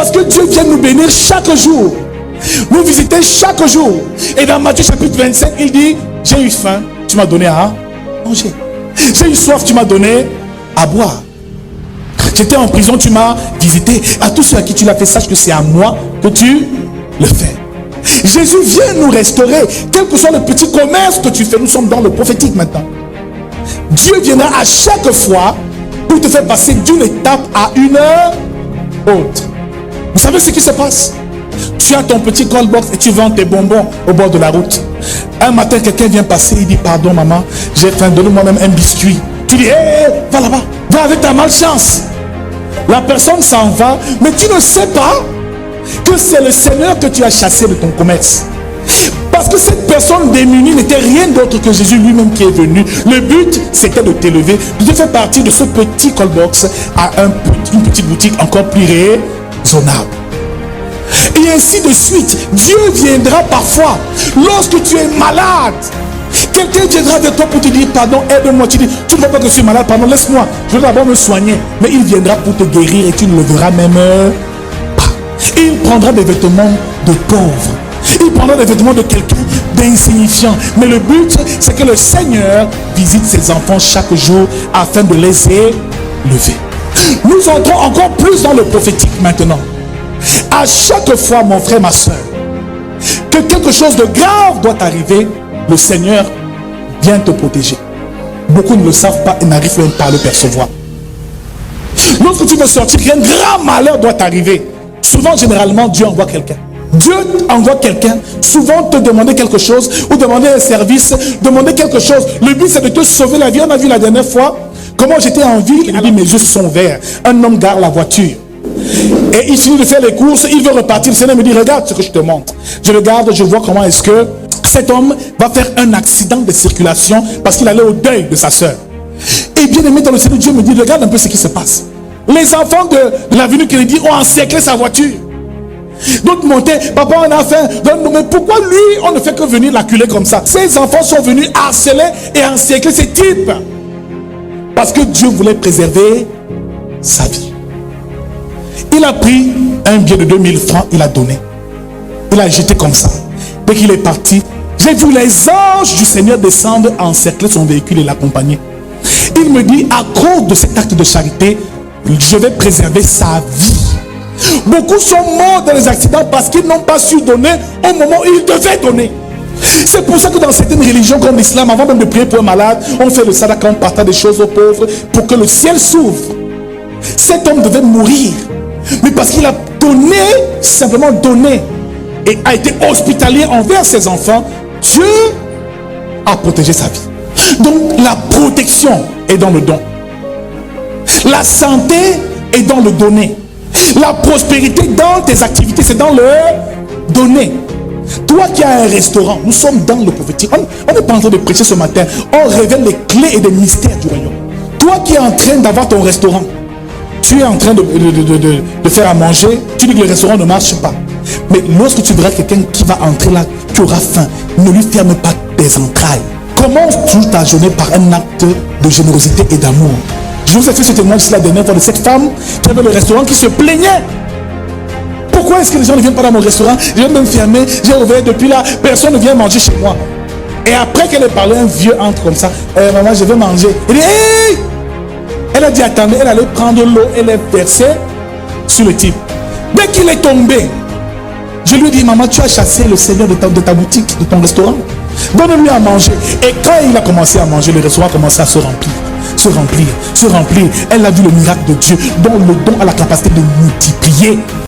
Parce que Dieu vient nous bénir chaque jour. Nous visiter chaque jour. Et dans Matthieu chapitre 27, il dit, j'ai eu faim, tu m'as donné à manger. J'ai eu soif, tu m'as donné à boire. J'étais en prison, tu m'as visité. À tous ceux à qui tu l'as fait, sache que c'est à moi que tu le fais. Jésus vient nous restaurer. Quel que soit le petit commerce que tu fais, nous sommes dans le prophétique maintenant. Dieu viendra à chaque fois pour te faire passer d'une étape à une autre. Vous savez ce qui se passe? Tu as ton petit call box et tu vends tes bonbons au bord de la route. Un matin, quelqu'un vient passer, il dit, pardon maman, j'ai faim, donne-moi même un biscuit. Tu dis, hé, va là-bas, va avec ta malchance. La personne s'en va, mais tu ne sais pas que c'est le Seigneur que tu as chassé de ton commerce. Parce que cette personne démunie n'était rien d'autre que Jésus lui-même qui est venu. Le but, c'était de t'élever, de te faire partir de ce petit call box à une petite boutique encore plus raisonnable. Et ainsi de suite. Dieu viendra parfois lorsque tu es malade. Quelqu'un viendra vers toi pour te dire pardon, aide-moi. Tu dis, tu ne vois pas que je suis malade, pardon, laisse-moi. Je veux d'abord me soigner. Mais il viendra pour te guérir et tu ne le verras même pas. Il prendra des vêtements de pauvre. Il prendra des vêtements de quelqu'un d'insignifiant. Mais le but, c'est que le Seigneur visite ses enfants chaque jour afin de les élever. Nous entrons encore plus dans le prophétique maintenant. À chaque fois, mon frère, ma soeur, que quelque chose de grave doit arriver, le Seigneur vient te protéger. Beaucoup ne le savent pas et n'arrivent même pas à le percevoir. Lorsque tu veux sortir, un grand malheur doit arriver. Souvent, généralement, Dieu envoie quelqu'un. Dieu envoie quelqu'un, souvent te demander quelque chose, ou demander un service, demander quelque chose. Le but, c'est de te sauver la vie. On a vu la dernière fois comment j'étais en ville, il dit, mes yeux se sont ouverts. Un homme gare la voiture. Et il finit de faire les courses, il veut repartir. Le Seigneur me dit, regarde ce que je te montre. Je regarde, je vois comment est-ce que cet homme va faire un accident de circulation parce qu'il allait au deuil de sa soeur. Et bien aimé dans le Seigneur, Dieu me dit, regarde un peu ce qui se passe. Les enfants de l'avenue Kennedy ont encerclé sa voiture. D'autres montaient, papa on a faim, mais pourquoi lui on ne fait que venir l'acculer comme ça? Ces enfants sont venus harceler et encercler ces types. Parce que Dieu voulait préserver sa vie. Il a pris un billet de 2000 francs, il a donné. Il a jeté comme ça. Dès qu'il est parti, j'ai vu les anges du Seigneur descendre, encercler son véhicule et l'accompagner. Il me dit, à cause de cet acte de charité, je vais préserver sa vie. Beaucoup sont morts dans les accidents parce qu'ils n'ont pas su donner au moment où ils devaient donner. C'est pour ça que dans certaines religions comme l'islam, avant même de prier pour un malade, on fait le sadaka, on partage des choses aux pauvres pour que le ciel s'ouvre. Cet homme devait mourir. Mais parce qu'il a donné, simplement donné, et a été hospitalier envers ses enfants, Dieu a protégé sa vie. Donc la protection est dans le don. La santé est dans le donner. La prospérité dans tes activités, c'est dans le donner. Toi qui as un restaurant, nous sommes dans le prophétique. On n'est pas en train de prêcher ce matin. On révèle les clés et les mystères du royaume. Toi qui es en train d'avoir ton restaurant, tu es en train de faire à manger, tu dis que le restaurant ne marche pas. Mais lorsque tu verras quelqu'un qui va entrer là, qui aura faim, ne lui ferme pas tes entrailles. Commence toute ta journée par un acte de générosité et d'amour. Je vous ai fait ce témoignage la dernière fois de cette femme qui avait le restaurant qui se plaignait. Pourquoi est-ce que les gens ne viennent pas dans mon restaurant? Je viens de me fermer, j'ai ouvert depuis là, personne ne vient manger chez moi. Et après qu'elle ait parlé, un vieux entre comme ça. Maman, je veux manger. Elle dit, hey! Elle a dit, attendez, elle allait prendre l'eau, elle est versée sur le type. Dès qu'il est tombé, je lui ai dit, maman, tu as chassé le Seigneur de ta boutique, de ton restaurant. Donne-lui à manger. Et quand il a commencé à manger, le restaurant a commencé à se remplir. Se remplir, se remplir. Elle a vu le miracle de Dieu, dont le don a la capacité de multiplier.